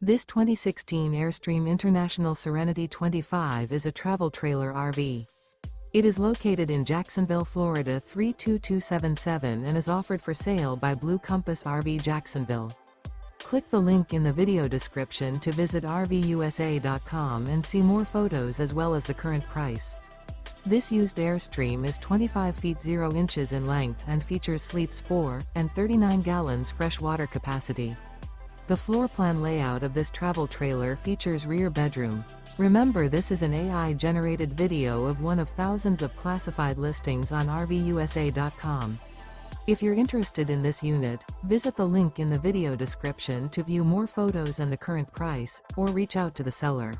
This 2016 Airstream International Serenity 25 is a travel trailer RV. It is located in Jacksonville, Florida 32277 and is offered for sale by Blue Compass RV Jacksonville. Click the link in the video description to visit RVUSA.com and see more photos as well as the current price. This used Airstream is 25 feet 0 inches in length and features sleeps 4 and 39 gallons fresh water capacity. The floor plan layout of this travel trailer features rear bedroom. Remember, this is an AI-generated video of one of thousands of classified listings on RVUSA.com. If you're interested in this unit, visit the link in the video description to view more photos and the current price, or reach out to the seller.